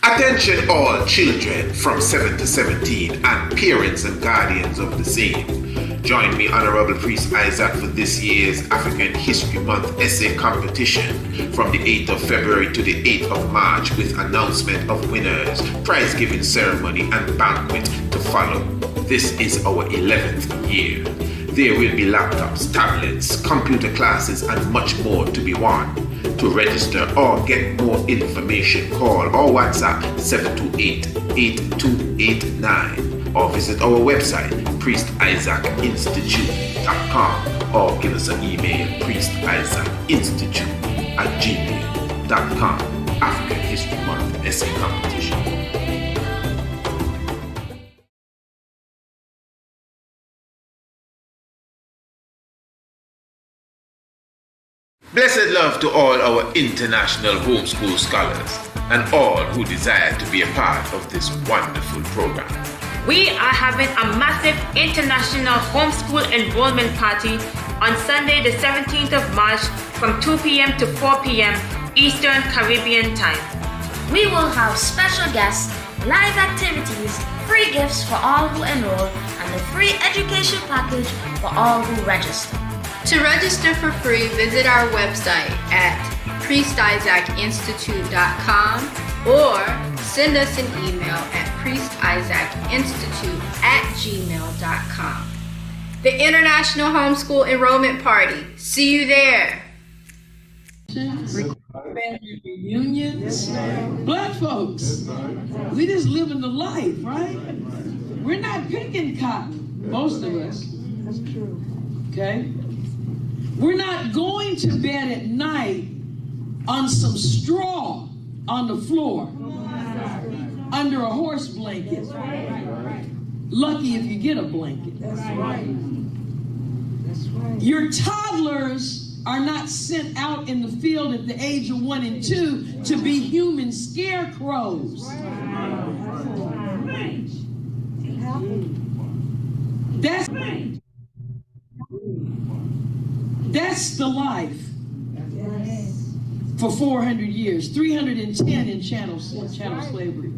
Attention all children from 7 to 17 and parents and guardians of the same. Join me, Honorable Priest Isaac, for this year's African History Month essay competition from the 8th of February to the 8th of March with announcement of winners, prize giving ceremony and banquet to follow. This is our 11th year. There will be laptops, tablets, computer classes and much more to be won. To register or get more information, call or WhatsApp 728-8289 or visit our website priestisaacinstitute.com or give us an email priestisaacinstitute@gmail.com. African History Month Essay Competition. Blessed love to all our international homeschool scholars and all who desire to be a part of this wonderful program. We are having a massive international homeschool enrollment party on Sunday the 17th of March from 2 p.m. to 4 p.m. Eastern Caribbean time. We will have special guests, live activities, free gifts for all who enroll, and a free education package for all who register. To register for free, visit our website at priestisaacinstitute.com or send us an email at priestisaacinstitute@gmail.com. The International Homeschool Enrollment Party. See you there. Family reunions. Black folks, we just living the life, right? We're not picking cotton, most of us. That's true. Okay? We're not going to bed at night on some straw on the floor, under a horse blanket. Lucky if you get a blanket. That's right. That's right. Your toddlers are not sent out in the field at the age of 1 and 2 to be human scarecrows. That's the life for 400 years, 310 in chattel slavery.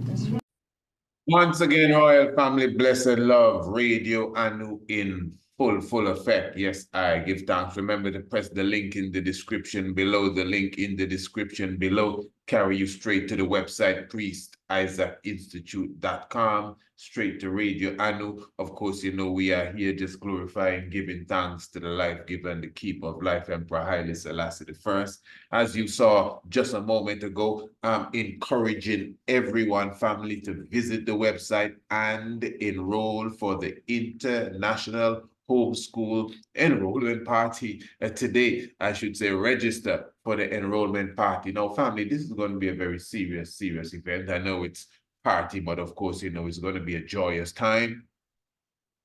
Once again, Royal Family, blessed love, Radio Anu in full effect. Yes, I give thanks. Remember to press the link in the description below. The link in the description below carry you straight to the website priestisaacinstitute.com, straight to Radio Anu. Of course, you know we are here just glorifying, giving thanks to the life giver and the keeper of life, Emperor Haile Selassie I. As you saw just a moment ago, I'm encouraging everyone, family, to visit the website and enroll for the International Homeschool Enrollment Party today. I should say register for the enrollment party. Now, family, this is going to be a very serious event. I know it's party, but of course, you know, it's going to be a joyous time.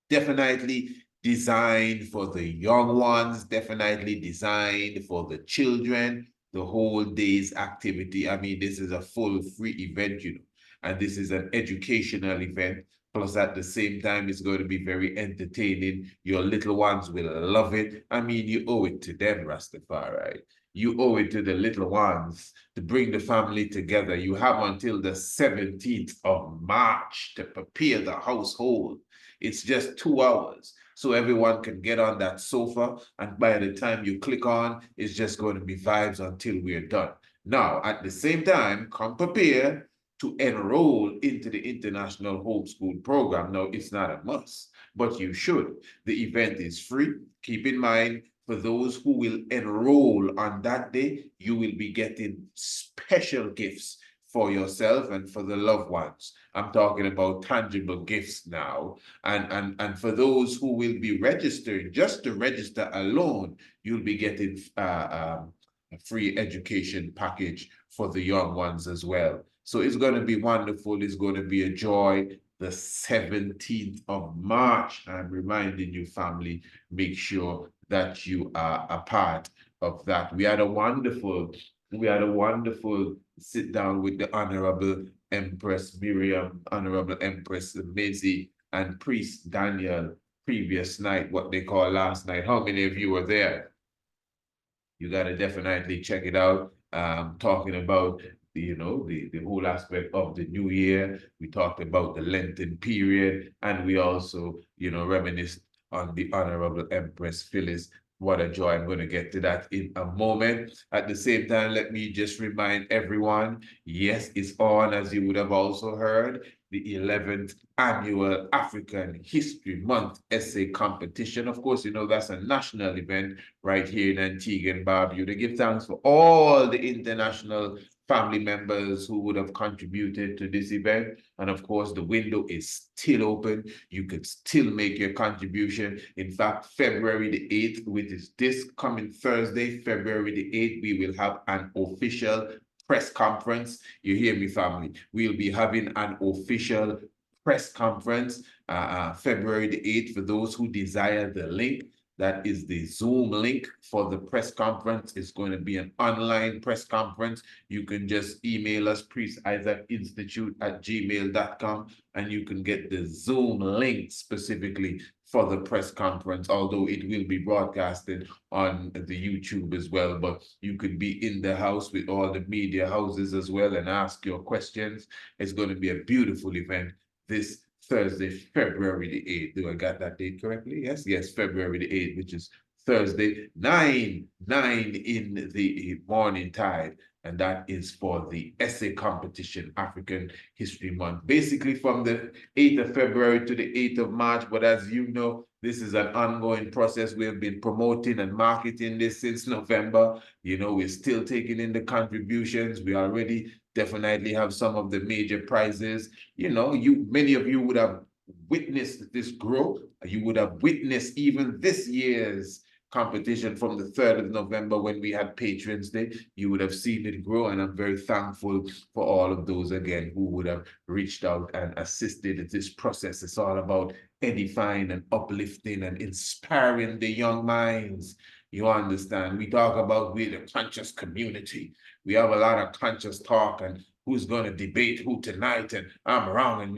Definitely designed for the young ones, definitely designed for the children, the whole day's activity. I mean, this is a full free event, you know, and this is an educational event. Plus, at the same time, it's going to be very entertaining. Your little ones will love it. I mean, you owe it to them, Rastafari. You owe it to the little ones to bring the family together. You have until the 17th of March to prepare the household. It's just 2 hours. So everyone can get on that sofa. And by the time you click on, it's just going to be vibes until we're done. Now, at the same time, come prepare to enroll into the International Homeschool Program. Now, it's not a must, but you should. The event is free. Keep in mind, for those who will enroll on that day, you will be getting special gifts for yourself and for the loved ones. I'm talking about tangible gifts now. And for those who will be registering, just to register alone, you'll be getting a free education package for the young ones as well. So it's going to be wonderful. It's going to be a joy. The 17th of March. I'm reminding you, family, make sure that you are a part of that. We had a wonderful sit down with the Honorable Empress Miriam, Honorable Empress Maisie, and Priest Daniel previous night, what they call last night. How many of you were there? You got to definitely check it out. Talking about the whole aspect of the new year. We talked about the Lenton period, and we also, reminisced on the Honorable Empress Phyllis. What a joy. I'm going to get to that in a moment. At the same time, let me just remind everyone, yes, it's on, as you would have also heard, the 11th annual African History Month essay competition. Of course, that's a national event right here in Antigua and Barbuda. Give thanks for all the international family members who would have contributed to this event. And of course, the window is still open. You could still make your contribution. In fact, February the 8th, which is this coming Thursday, February the 8th, we will have an official press conference. You hear me, family? We'll be having an official press conference February the 8th. For those who desire the link, that is the Zoom link for the press conference. It's going to be an online press conference. You can just email us, priestisaacinstitute@gmail.com, and you can get the Zoom link specifically for the press conference, although it will be broadcasted on the YouTube as well. But you could be in the house with all the media houses as well and ask your questions. It's going to be a beautiful event this Thursday, February the 8th. Do I got that date correctly? Yes, February the 8th, which is Thursday, 9 in the morning tide. And that is for the essay competition, African History Month. Basically from the 8th of February to the 8th of March. But as you know, this is an ongoing process. We have been promoting and marketing this since November. We're still taking in the contributions. We already definitely have some of the major prizes. Many of you would have witnessed this growth. You would have witnessed even this year's competition from the 3rd of November when we had Patrons Day. You would have seen it grow, and I'm very thankful for all of those, again, who would have reached out and assisted in this process. It's all about edifying and uplifting and inspiring the young minds. You understand? We talk about we're the conscious community. We have a lot of conscious talk and who's going to debate who tonight, and I'm wrong and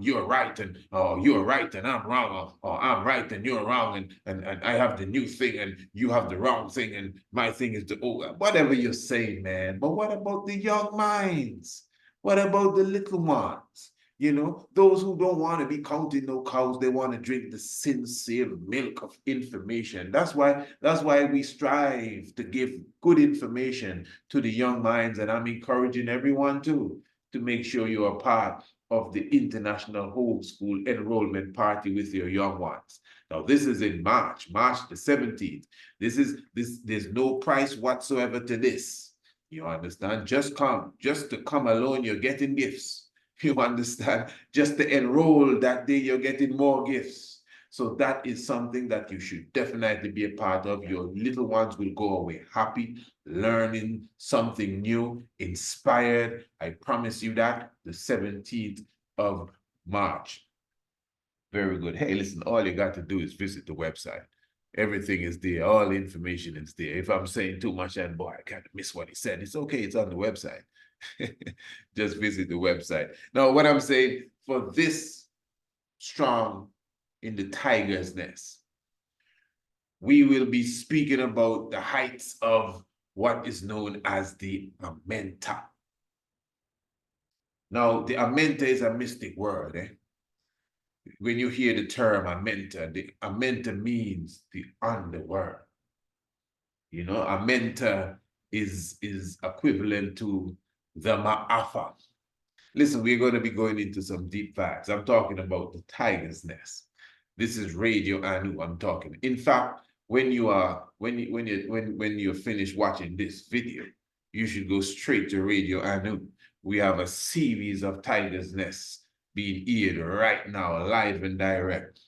you're right, and you're right and I'm wrong, or I'm right and you're wrong, and I have the new thing and you have the wrong thing, and my thing is the old, whatever you're saying, man. But what about the young minds? What about the little ones? Those who don't want to be counting no cows, they want to drink the sincere milk of information. That's why we strive to give good information to the young minds, and I'm encouraging everyone to make sure you are part of the International Homeschool Enrollment Party with your young ones. Now, this is in March the 17th. There's no price whatsoever to this. You understand? Just to come alone, you're getting gifts. You understand? Just to enroll that day, you're getting more gifts. So that is something that you should definitely be a part of. Your little ones will go away happy, learning something new, inspired. I promise you that, the 17th of March. Very good. Hey, listen, all you got to do is visit the website. Everything is there. All the information is there. If I'm saying too much, and boy, I kind of miss what he said, it's okay. It's on the website. Just visit the website. Now, what I'm saying, for this strong in the tiger's nest, we will be speaking about the heights of what is known as the Amenta. Now, the Amenta is a mystic word. When you hear the term Amenta, the Amenta means the underworld. Amenta is equivalent to the Ma'afa. Listen, we're going to be going into some deep facts. I'm talking about the tiger's nest. This is Radio Anu I'm talking. In fact, when you're finished watching this video, you should go straight to Radio Anu. We have a series of tiger's nests being aired right now, live and direct.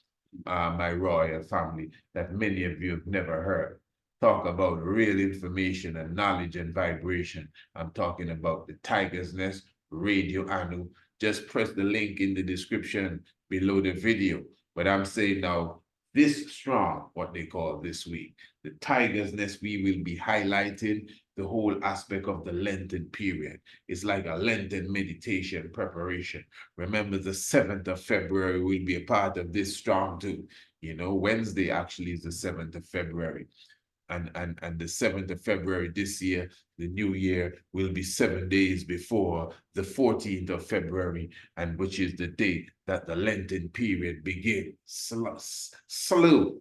My royal family that many of you have never heard. Talk about real information and knowledge and vibration. I'm talking about the Tiger's Nest, Radio Anu. Just press the link in the description below the video. But I'm saying now, this strong, what they call this week, the Tiger's Nest, we will be highlighting the whole aspect of the Lenton period. It's like a Lenton meditation preparation. Remember, the 7th of February will be a part of this strong too. Wednesday actually is the 7th of February. And the 7th of February this year, the new year, will be 7 days before the 14th of February, and which is the date that the Lenten period begins. Slew,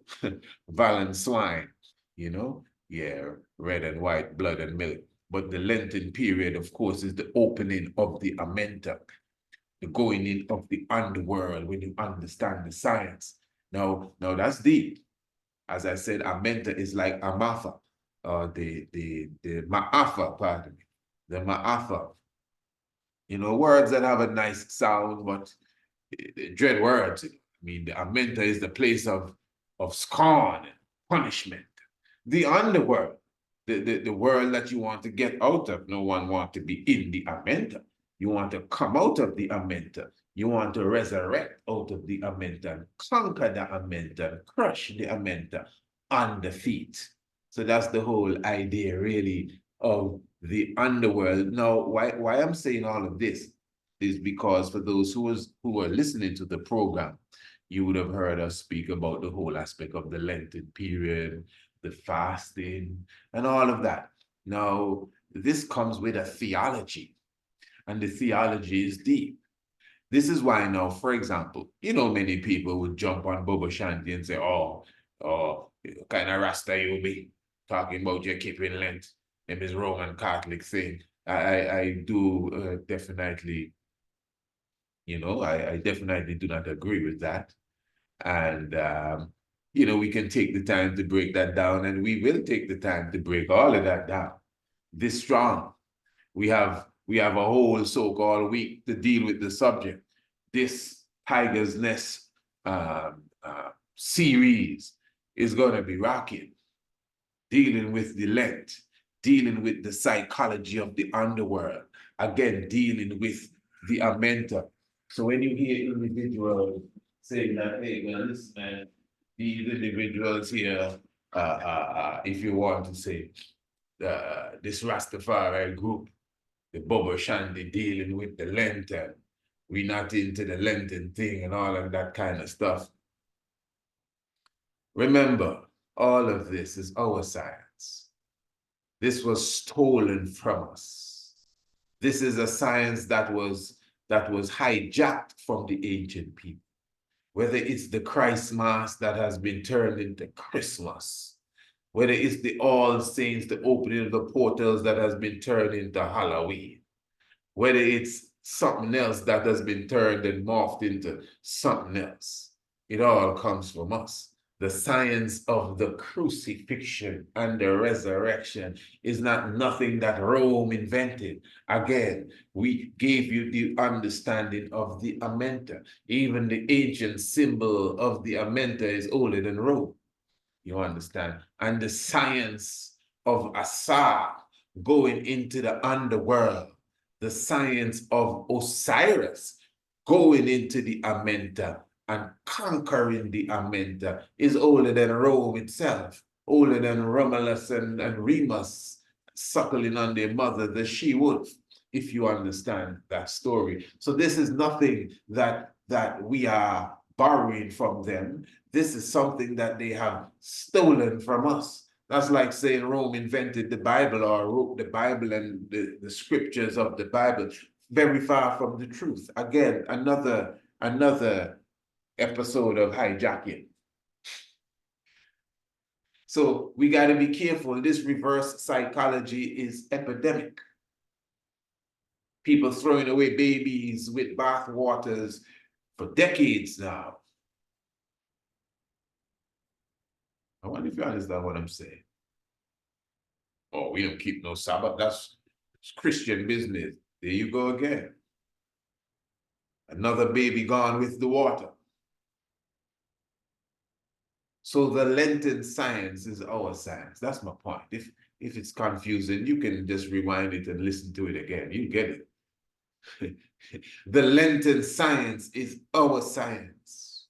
Valent swine, you know? Yeah, red and white, blood and milk. But the Lenten period, of course, is the opening of the Amenta, the going in of the underworld when you understand the science. Now that's deep. As I said, Amenta is like Amatha, the Ma'afa, pardon me, the Ma'afa. You know, words that have a nice sound, but dread words. I mean, the Amenta is the place of scorn and punishment. The underworld, the world that you want to get out of. No one wants to be in the Amenta. You want to come out of the Amenta. You want to resurrect out of the Amenta and conquer the Amenta and crush the Amenta on the feet. So that's the whole idea, really, of the underworld. Now, why I'm saying all of this is because for those who are listening to the program, you would have heard us speak about the whole aspect of the Lenten period, the fasting, and all of that. Now, this comes with a theology, and the theology is deep. This is why now, for example, you know, many people would jump on Bobo Shanti and say, oh, kind of Rasta you be talking about your keeping Lent, and this Roman Catholic thing. I do definitely, you know, I definitely do not agree with that. And, you know, we can take the time to break that down, and we will take the time to break all of that down. This strong. We have a whole so-called week to deal with the subject. This Tiger's Nest series is going to be rocking, dealing with the Lent, dealing with the psychology of the underworld, again, dealing with the Amenta. So when you hear individuals saying that, hey, well, listen, man, these individuals here, if you want to say, this Rastafari group, the Bobo Shanti dealing with the Lenton, we not into the Lenton thing and all of that kind of stuff. Remember, all of this is our science. This was stolen from us. This is a science that was hijacked from the ancient people. Whether it's the Christ Mass that has been turned into Christmas, whether it's the All Saints, the opening of the portals that has been turned into Halloween, whether it's something else that has been turned and morphed into something else, it all comes from us. The science of the crucifixion and the resurrection is not nothing that Rome invented. Again, we gave you the understanding of the Amenta. Even the ancient symbol of the Amenta is older than Rome. You understand? And the science of Asar going into the underworld, the science of Osiris going into the Amenta and conquering the Amenta is older than Rome itself, older than Romulus and Remus suckling on their mother, the she-wolf, if you understand that story. So this is nothing that we are borrowing from them. This is something that they have stolen from us. That's like saying Rome invented the Bible or wrote the Bible and the scriptures of the Bible. Very far from the truth. Again, another episode of hijacking. So we got to be careful. This reverse psychology is epidemic. People throwing away babies with bath waters for decades now. I wonder if you understand what I'm saying. Oh, we don't keep no Sabbath. That's Christian business. There you go again. Another baby gone with the water. So the Lenten science is our science. That's my point. If it's confusing, you can just rewind it and listen to it again. You get it. The Lenten science is our science.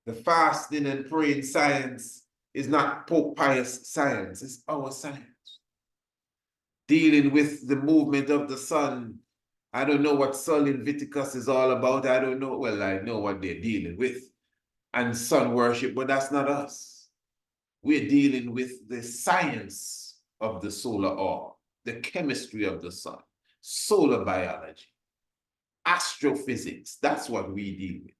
The fasting and praying science is not Pope Pius science. It's our science. Dealing with the movement of the sun. I don't know what Sol Invictus is all about. I don't know. Well, I know what they're dealing with. And sun worship, but that's not us. We're dealing with the science of the solar orb, the chemistry of the sun, solar biology, astrophysics. That's what we deal with.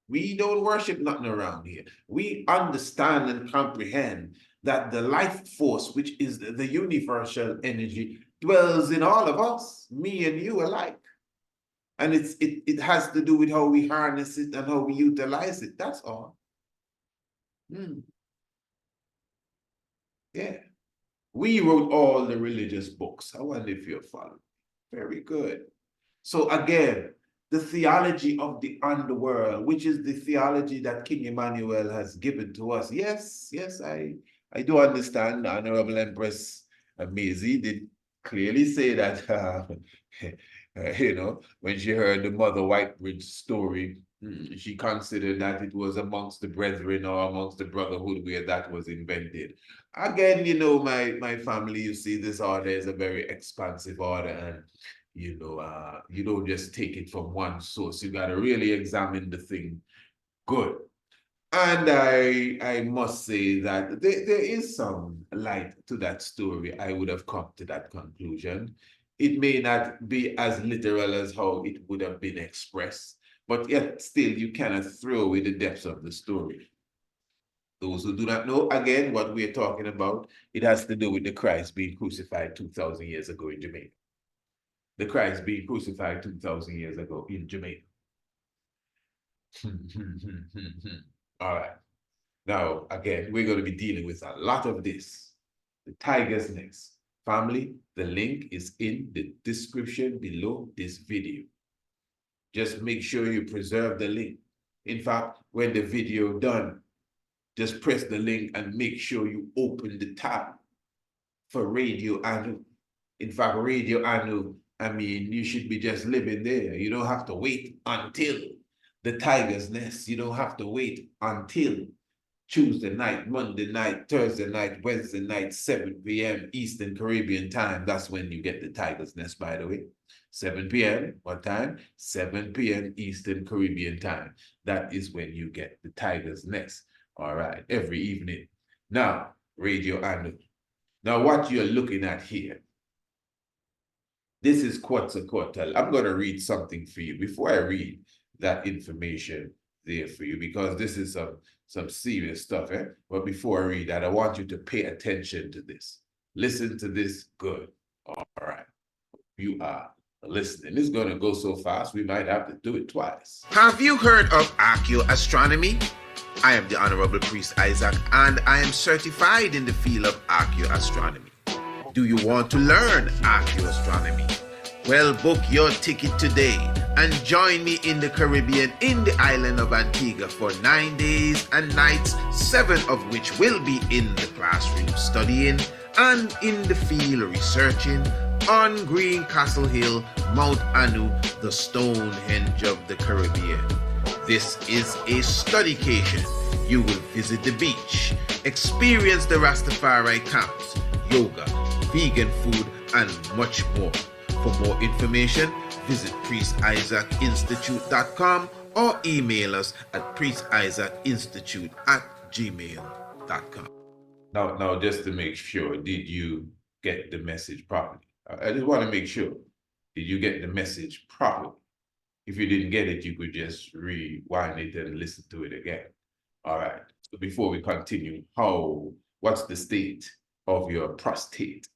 We don't worship nothing around here. We understand and comprehend that the life force, which is the universal energy, dwells in all of us, me and you alike. And it has to do with how we harness it and how we utilize it. That's all. Yeah. We wrote all the religious books. I wonder if you're following. Very good. So again, the theology of the underworld, which is the theology that King Emmanuel has given to us. Yes, I do understand. The Honorable Empress Maisie did clearly say that, you know, when she heard the Mother Whitebridge story, she considered that it was amongst the brethren or amongst the brotherhood where that was invented. Again, you know, my family, you see, this order is a very expansive order, and you know, you don't just take it from one source. You got to really examine the thing good. And I must say that there is some light to that story. I would have come to that conclusion. It may not be as literal as how it would have been expressed, but yet still you cannot throw away the depths of the story. Those who do not know, again, what we're talking about, it has to do with the Christ being crucified 2,000 years ago in Jamaica. The Christ being crucified 2,000 years ago in Jamaica. All right. Now, again, we're going to be dealing with a lot of this. The tiger's nest. Family, the link is in the description below this video. Just make sure you preserve the link. In fact, when the video done, just press the link and make sure you open the tab for Radio Anu. In fact, Radio Anu, I mean, you should be just living there. You don't have to wait until the tiger's nest. You don't have to wait until Tuesday night, Monday night, Thursday night, Wednesday night, 7 p.m. Eastern Caribbean time. That's when you get the tiger's nest, by the way. 7 p.m. What time? 7 p.m. Eastern Caribbean time. That is when you get the tiger's nest. All right, every evening. Now, Radio Anu. Now, what you're looking at here, this is Quetzalcoatl. I'm going to read something for you before I read that information there for you, because this is some serious stuff. But before I read that, I want you to pay attention to this. Listen to this good. All right. You are listening. It's going to go so fast, we might have to do it twice. Have you heard of Archaeoastronomy? I am the Honorable Priest Isaac, and I am certified in the field of Archaeoastronomy. Do you want to learn Archaeoastronomy? Well, book your ticket today and join me in the Caribbean in the island of Antigua for 9 days and nights, 7 of which will be in the classroom studying and in the field researching on Green Castle Hill, Mount Anu, the Stonehenge of the Caribbean. This is a studycation. You will visit the beach, experience the Rastafari camps, yoga, vegan food, and much more. For more information, visit priestisaacinstitute.com or email us at priestisaacinstitute@gmail.com. Now, just to make sure, did you get the message properly? I just want to make sure. Did you get the message properly? If you didn't get it, you could just rewind it and listen to it again. All right. So before we continue, what's the state of your prostate?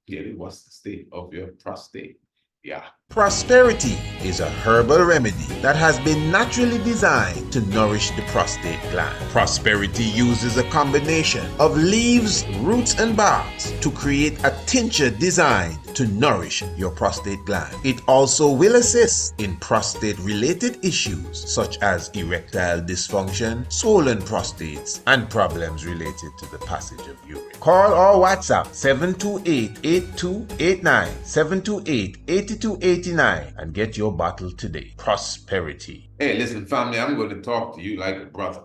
Yeah, what's the state of your prostate? Yeah. Prosperity is a herbal remedy that has been naturally designed to nourish the prostate gland. Prosperity uses a combination of leaves, roots, and barks to create a tincture designed to nourish your prostate gland. It also will assist in prostate-related issues such as erectile dysfunction, swollen prostates, and problems related to the passage of urine. Call or WhatsApp 728-8289, 728-8289 and get your bottle today. Prosperity. Hey, listen, family, I'm going to talk to you like a brother.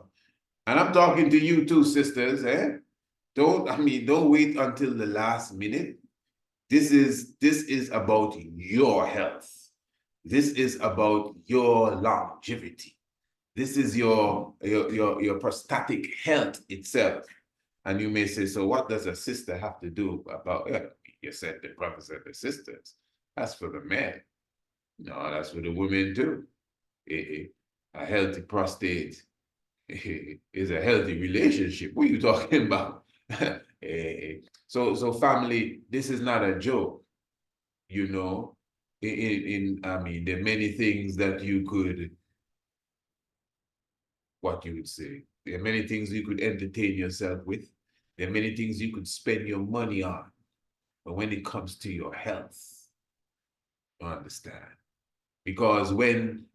And I'm talking to you too, sisters. Don't wait until the last minute. This is about your health. This is about your longevity. This is your prostatic health itself. And you may say, so what does a sister have to do about it? You said the brothers and the sisters. That's for the men. No, that's for the women too. A healthy prostate is a healthy relationship. What are you talking about? So family, this is not a joke. You know, I mean, there are many things that you could, what you would say, there are many things you could entertain yourself with. There are many things you could spend your money on. But when it comes to your health, you understand? Because when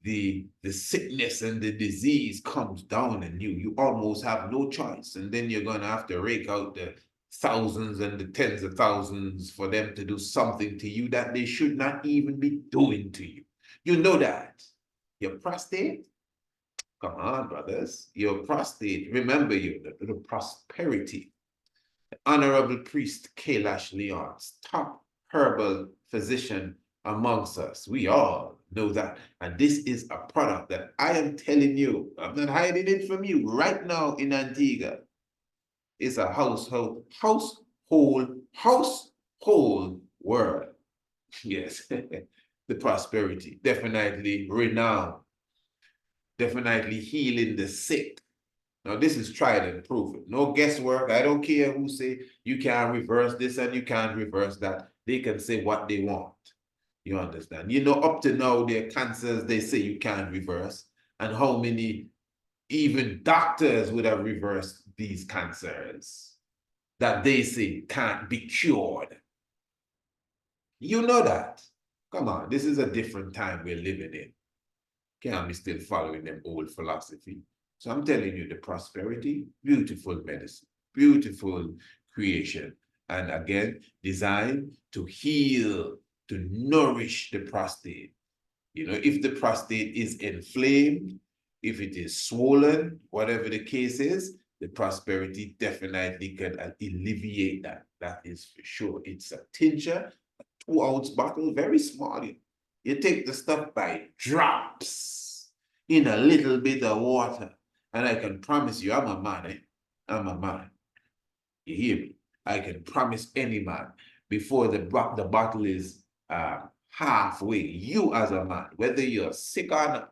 the sickness and the disease comes down on you, you almost have no choice. And then you're going to have to rake out the thousands and the tens of thousands for them to do something to you that they should not even be doing to you. You know that. Your prostate? Come on, brothers. Your prostate, remember the prosperity. The Honorable Priest Kailash Leon's top herbal physician amongst us. We all know that. And this is a product that I am telling you, I'm not hiding it from you, right now in Antigua. It's a household word. Yes, the prosperity, definitely renowned, definitely healing the sick. Now, this is tried and proven. No guesswork. I don't care who say you can't reverse this and you can't reverse that. They can say what they want. You understand? You know, up to now, there are cancers they say you can't reverse. And how many even doctors would have reversed these cancers that they say can't be cured. You know that. Come on, this is a different time we're living in. Can't be still following them old philosophy. So I'm telling you, the prosperity, beautiful medicine, beautiful creation. And again, designed to heal, to nourish the prostate. You know, if the prostate is inflamed, if it is swollen, whatever the case is, the prosperity definitely can alleviate that. That is for sure. It's a tincture, a 2-ounce bottle, very small. You take the stuff by drops in a little bit of water. And I can promise you, I'm a man, eh? I'm a man. You hear me? I can promise any man, before the bottle is halfway, you as a man, whether you're sick or not,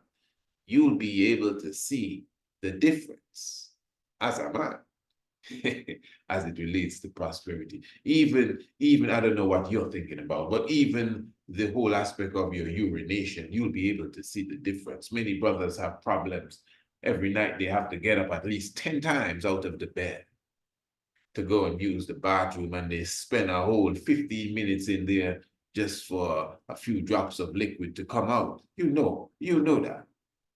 you'll be able to see the difference as a man as it relates to prosperity. Even, I don't know what you're thinking about, but even the whole aspect of your urination, you'll be able to see the difference. Many brothers have problems. Every night they have to get up at least 10 times out of the bed to go and use the bathroom, and they spend a whole 15 minutes in there just for a few drops of liquid to come out. You know that.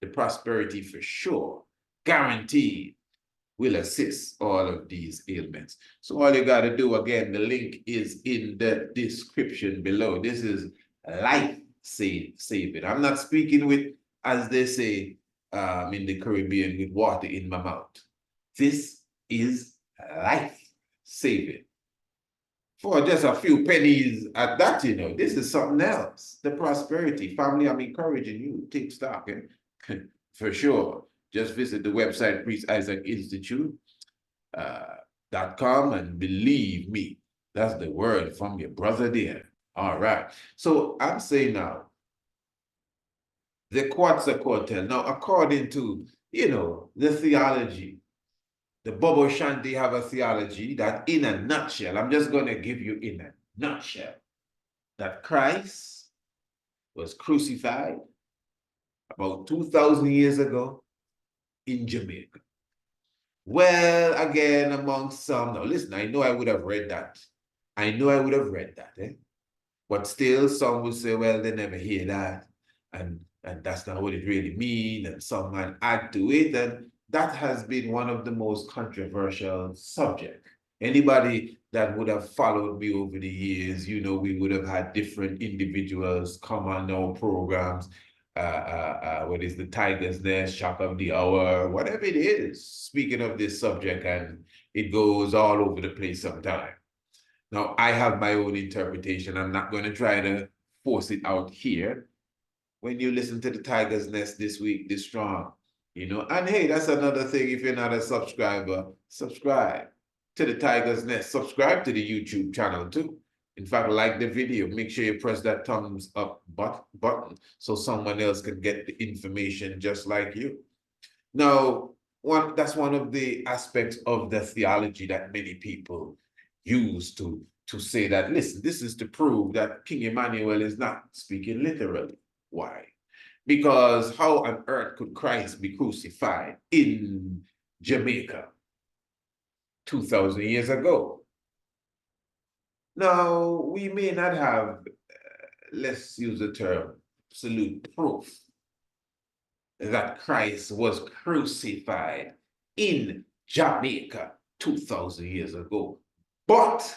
The prosperity for sure, guaranteed, will assist all of these ailments. So all you got to do, again, the link is in the description below. This is life-saving. I'm not speaking with, as they say in the Caribbean, with water in my mouth. This is life-saving. For just a few pennies at that, you know, this is something else. The prosperity. Family, I'm encouraging you, take stock, for sure. Just visit the website, priestIsaacInstitute.com, and believe me, that's the word from your brother there. All right. So I'm saying now, the Quetzalcoatl. Now, according to, you know, the theology, the Bobo Shanti have a theology that, in a nutshell, I'm just going to give you in a nutshell, that Christ was crucified about 2,000 years ago in Jamaica. Well, again, amongst some, now listen, I know I would have read that. But still, some will say, well, they never hear that. And that's not what it really means. And some might add to it. And that has been one of the most controversial subjects. Anybody that would have followed me over the years, you know, we would have had different individuals come on our programs. What is the Tiger's Nest, Shock of the Hour, whatever it is, speaking of this subject, and it goes all over the place sometimes. Now, I have my own interpretation. I'm not going to try to force it out here. When you listen to the Tiger's Nest this week, this strong, And hey, that's another thing. If you're not a subscriber, subscribe to the Tiger's Nest. Subscribe to the YouTube channel too. In fact, like the video. Make sure you press that thumbs up button so someone else can get the information just like you. Now, that's one of the aspects of the theology that many people use to say that, listen, this is to prove that King Emmanuel is not speaking literally. Why? Because how on earth could Christ be crucified in Jamaica 2,000 years ago? Now, we may not have, let's use the term, absolute proof that Christ was crucified in Jamaica 2,000 years ago. But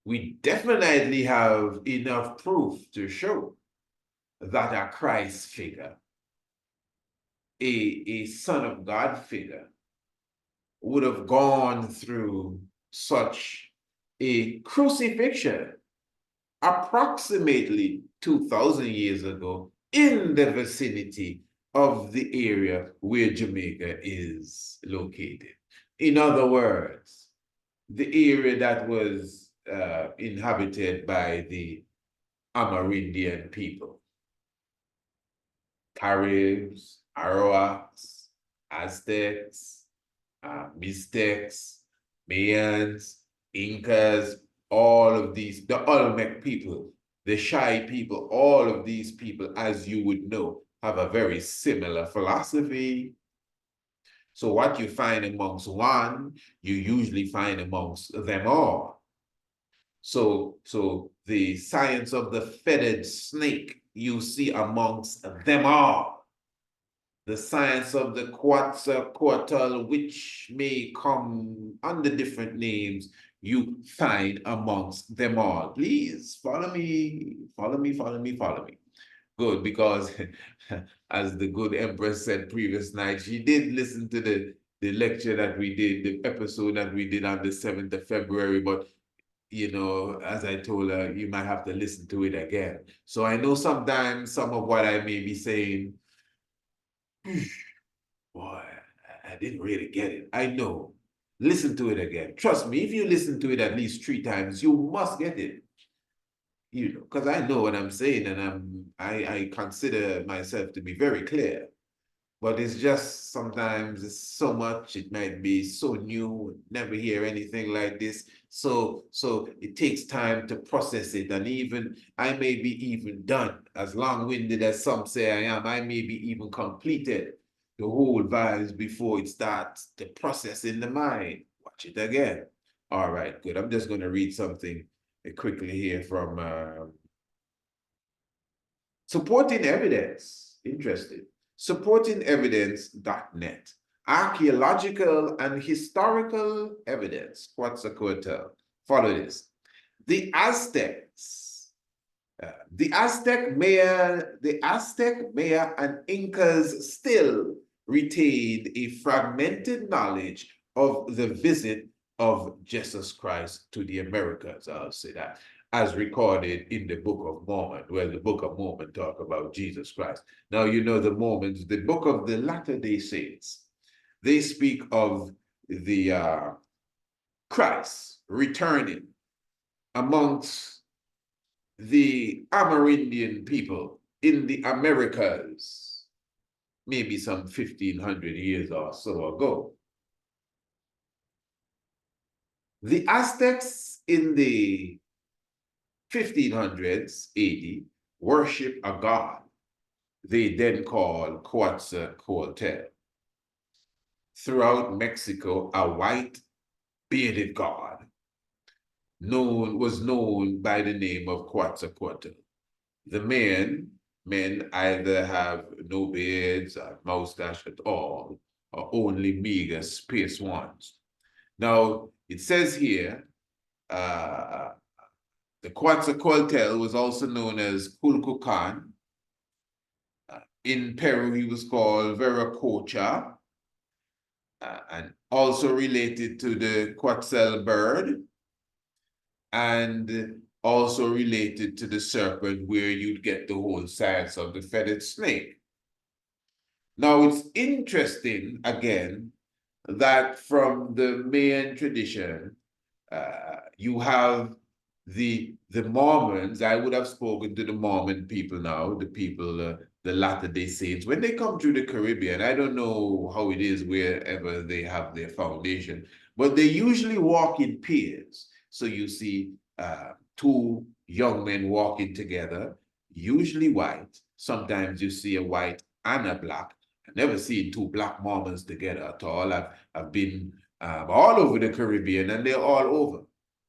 we definitely have enough proof to show that a Christ figure, a Son of God figure, would have gone through such a crucifixion approximately 2,000 years ago in the vicinity of the area where Jamaica is located. In other words, the area that was inhabited by the Amerindian people. Caribs, Arawaks, Aztecs, Mixtecs, Mayans, Incas, all of these, the Olmec people, the Shai people, all of these people, as you would know, have a very similar philosophy. So what you find amongst one, you usually find amongst them all. So the science of the feathered snake you see amongst them all. The science of the Quetzalcoatl, which may come under different names, you find amongst them all. Please follow me, follow me, follow me, follow me. Good, because as the good Empress said previous night, she did listen to the lecture that we did, the episode that we did on the 7th of February, but as I told her, you might have to listen to it again. So I know sometimes some of what I may be saying, boy, I didn't really get it. I know. Listen to it again. Trust me, if you listen to it at least 3 times, you must get it. Because I know what I'm saying, and I consider myself to be very clear. But it's just sometimes it's so much, it might be so new, never hear anything like this. So it takes time to process it. And even I may be even done, as long-winded as some say I am, I may be even completed the whole vibes before it starts to process in the mind. Watch it again. All right, good. I'm just going to read something quickly here from Supporting Evidence. Interesting. SupportingEvidence.net. Archaeological and historical evidence. Quetzalcoatl. Follow this. The Aztecs, the Aztec Maya and Incas still retained a fragmented knowledge of the visit of Jesus Christ to the Americas. I'll say that, as recorded in the Book of Mormon, where the Book of Mormon talk about Jesus Christ. Now, the Mormons, the Book of the Latter-day Saints, they speak of the Christ returning amongst the Amerindian people in the Americas, maybe some 1,500 years or so ago. The Aztecs in the 1500s AD worship a god they then called Quetzalcoatl. Throughout Mexico, a white bearded god was known by the name of Quetzalcoatl. The men either have no beards or mustache at all, or only meager sparse ones. Now, it says here, the Quetzalcoatl was also known as Culcucan. In Peru, he was called Veracocha, and also related to the Quetzal bird, and also related to the serpent, where you'd get the whole science of the feathered snake. Now, it's interesting, again, that from the Mayan tradition, you have the Mormons. I would have spoken to the Mormon people now, the people, the Latter-day Saints. When they come through the Caribbean, I don't know how it is wherever they have their foundation, but they usually walk in pairs. So you see two young men walking together, usually white. Sometimes you see a white and a black. I've never seen two black Mormons together at all. I've been all over the Caribbean, and they're all over.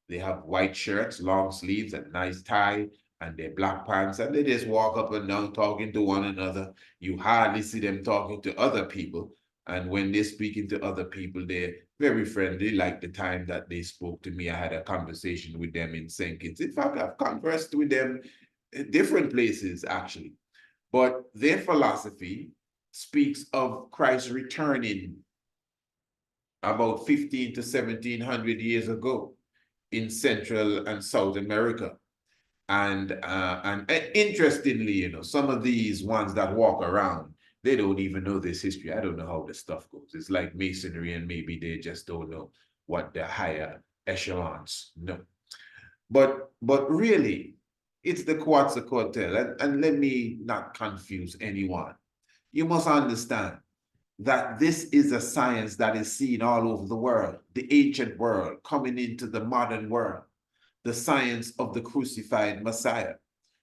They have white shirts, long sleeves, a nice tie, and their black pants, and they just walk up and down talking to one another. You hardly see them talking to other people. And when they're speaking to other people, they're very friendly. Like the time that they spoke to me, I had a conversation with them in St. Kitts. In fact, I've conversed with them in different places, actually. But their philosophy speaks of Christ returning about 15 to 1700 years ago in Central and South America. And interestingly, you know, some of these ones that walk around, they don't even know this history. I don't know how this stuff goes. It's like Masonry, and maybe they just don't know what the higher echelons know. But really, it's the Quetzalcoatl. And let me not confuse anyone. You must understand that this is a science that is seen all over the world, the ancient world coming into the modern world, the science of the crucified Messiah.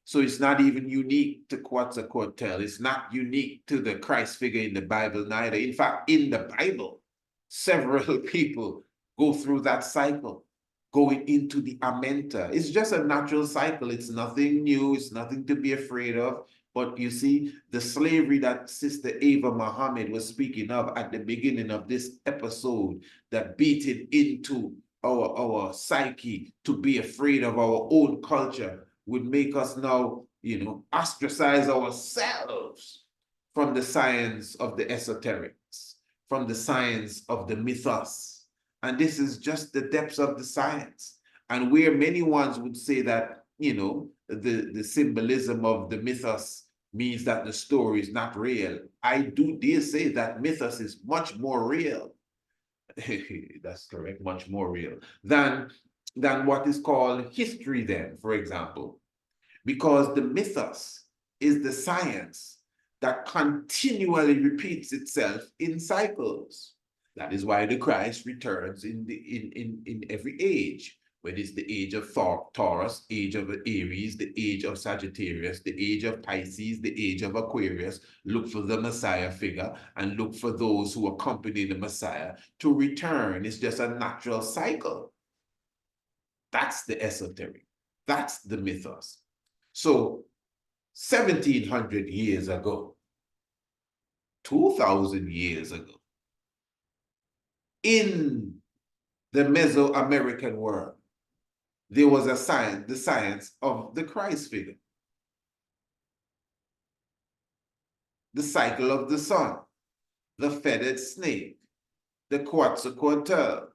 So it's not even unique to Quetzalcoatl. It's not unique to the Christ figure in the Bible neither. In fact, in the Bible, several people go through that cycle, going into the Amenta. It's just a natural cycle. It's nothing new. It's nothing to be afraid of. But you see, the slavery that Sister Ava Muhammad was speaking of at the beginning of this episode, that beat it into our psyche to be afraid of our own culture, would make us now, you know, ostracize ourselves from the science of the esoterics, from the science of the mythos. And this is just the depths of the science. And where many ones would say that, you know, the symbolism of the mythos means that the story is not real, I do dare say that mythos is much more real. That's correct, much more real than what is called history then, for example, because the mythos is the science that continually repeats itself in cycles. That is why the Christ returns in every age, whether it's the age of Taurus, age of Aries, the age of Sagittarius, the age of Pisces, the age of Aquarius. Look for the Messiah figure and look for those who accompany the Messiah to return. It's just a natural cycle. That's the esoteric. That's the mythos. So 1700 years ago, 2000 years ago, in the Mesoamerican world, there was a science, the science of the Christ figure. The cycle of the sun, the feathered snake, the Quetzalcoatl,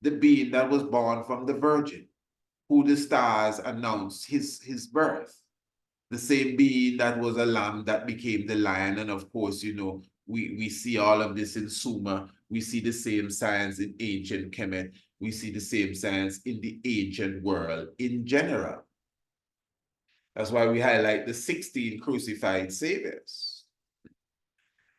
the being that was born from the Virgin, who the stars announced his birth. The same being that was a lamb that became the lion. And of course, you know, we see all of this in Sumer. We see the same science in ancient Kemet. We see the same science in the ancient world in general. That's why we highlight the 16 crucified saviors.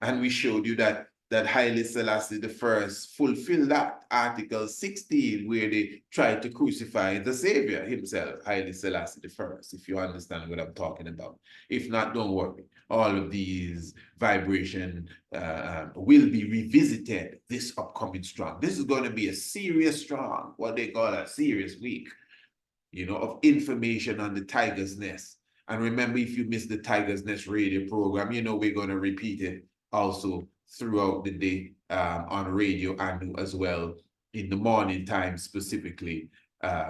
And we showed you that Haile Selassie I fulfilled that Article 16, where they tried to crucify the Savior himself, Haile Selassie I, if you understand what I'm talking about. If not, don't worry. All of these vibration will be revisited this upcoming strong. This is going to be a serious strong, what they call a serious week, you know, of information on the Tiger's Nest. And remember, if you missed the Tiger's Nest radio program, you know we're going to repeat it also throughout the day on Radio Anu as well, in the morning time specifically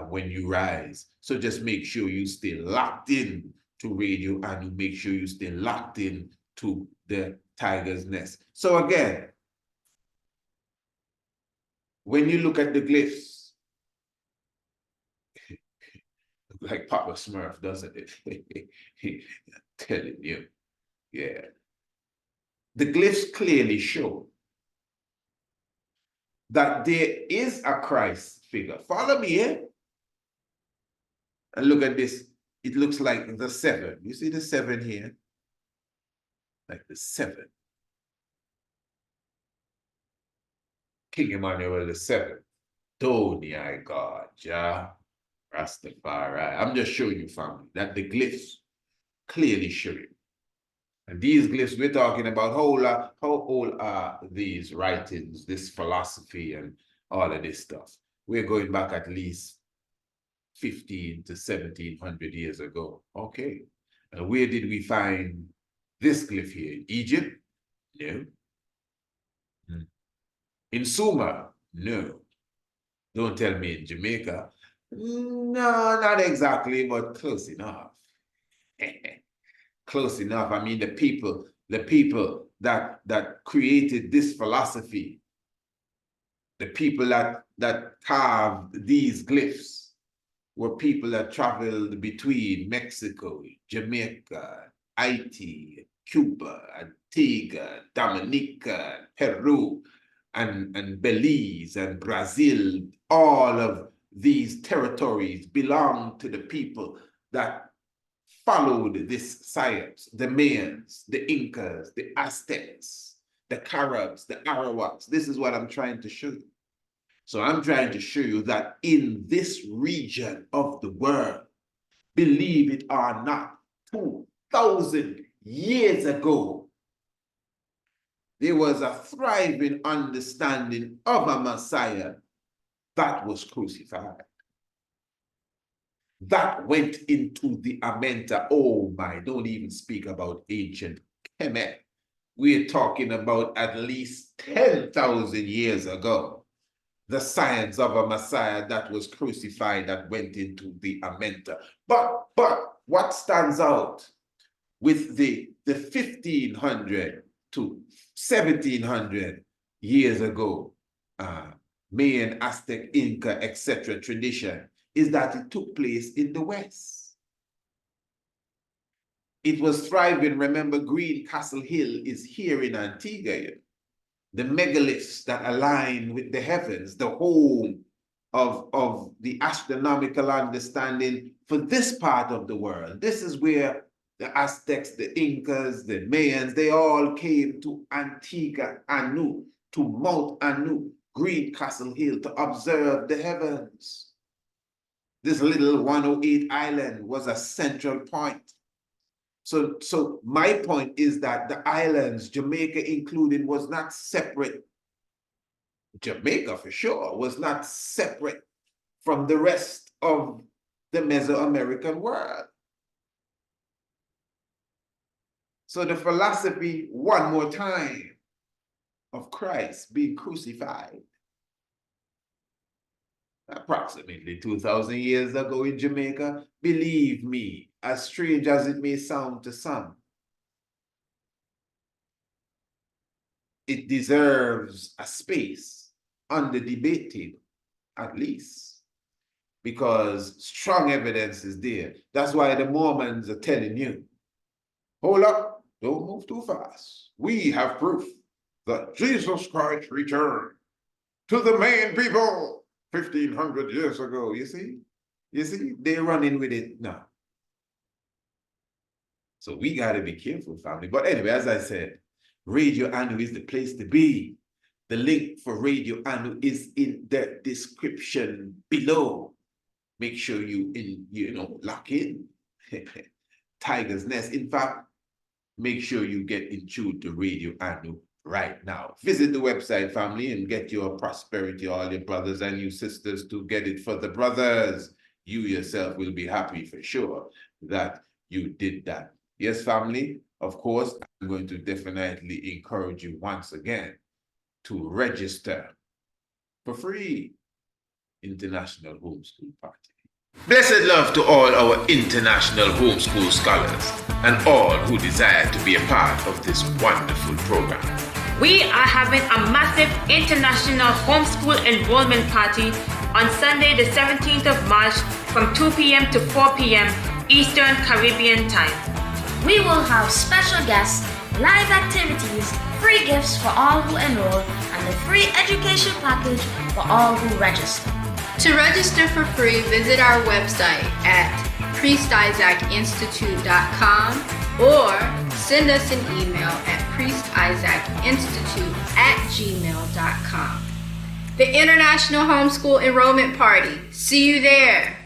when you rise. So just make sure you stay locked in to Radio Anu. Make sure you stay locked in to the Tiger's Nest. So again, when you look at the glyphs, like Papa Smurf, doesn't it? I'm telling you, yeah. the glyphs clearly show that there is a Christ figure. Follow me here. And look at this. It looks like the 7. You see the 7 here? Like the 7. King Emmanuel the 7th. Doni I God, Jah, Rastafari. I'm just showing you, family, that the glyphs clearly show you. And these glyphs, we're talking about how old are these writings, this philosophy and all of this stuff. We're going back at least 15 to 1700 years ago. Okay. And where did we find this glyph here? In Egypt? No. In Sumer? No. Don't tell me in Jamaica. No, not exactly, but close enough. Close enough. I mean, the people that created this philosophy, the people that carved these glyphs were people that traveled between Mexico, Jamaica, Haiti, Cuba, Antigua, Dominica, Peru, and Belize and Brazil. All of these territories belong to the people that followed this science: the Mayans, the Incas, the Aztecs, the Caribs, the Arawaks. This is what I'm trying to show you. So I'm trying to show you that in this region of the world, believe it or not, 2,000 years ago, there was a thriving understanding of a Messiah that was crucified. That went into the Amenta. Oh my, don't even speak about ancient Kemet. We're talking about at least 10,000 years ago. The science of a Messiah that was crucified that went into the Amenta. But what stands out with the 1500 to 1700 years ago, Mayan, Aztec, Inca, etc. tradition is that it took place in the West. It was thriving. Remember, Green Castle Hill is here in Antigua. The megaliths that align with the heavens, the home of the astronomical understanding for this part of the world. This is where the Aztecs, the Incas, the Mayans, they all came to Antigua Anu, to Mount Anu, Green Castle Hill, to observe the heavens. This little 108 island was a central point. So my point is that the islands, Jamaica included, was not separate. Jamaica, for sure, was not separate from the rest of the Mesoamerican world. So the philosophy, one more time, of Christ being crucified approximately 2,000 years ago in Jamaica, believe me, as strange as it may sound to some, it deserves a space on the debate table, at least, because strong evidence is there. That's why the Mormons are telling you, hold up, don't move too fast. We have proof that Jesus Christ returned to the main people 1,500 years ago. You see, they're running with it now. So we got to be careful, family. But anyway, as I said, Radio Anu is the place to be. The link for Radio Anu is in the description below. Make sure you lock in. Tiger's Nest. In fact, make sure you get in tune to Radio Anu right now. Visit the website, family, and get your prosperity, all your brothers and your sisters, to get it for the brothers. You yourself will be happy for sure that you did that. Yes, family, of course, I'm going to definitely encourage you once again to register for free International Homeschool Party. Blessed love to all our international homeschool scholars and all who desire to be a part of this wonderful program. We are having a massive international homeschool enrollment party on Sunday, the 17th of March from 2 p.m. to 4 p.m. Eastern Caribbean time. We will have special guests live activities, free gifts for all who enroll, and the free education package for all who register. To register for free, visit our website at priestisaacinstitute.com or send us an email at priestisaacinstitute@gmail.com. The International Homeschool Enrollment Party. See you there.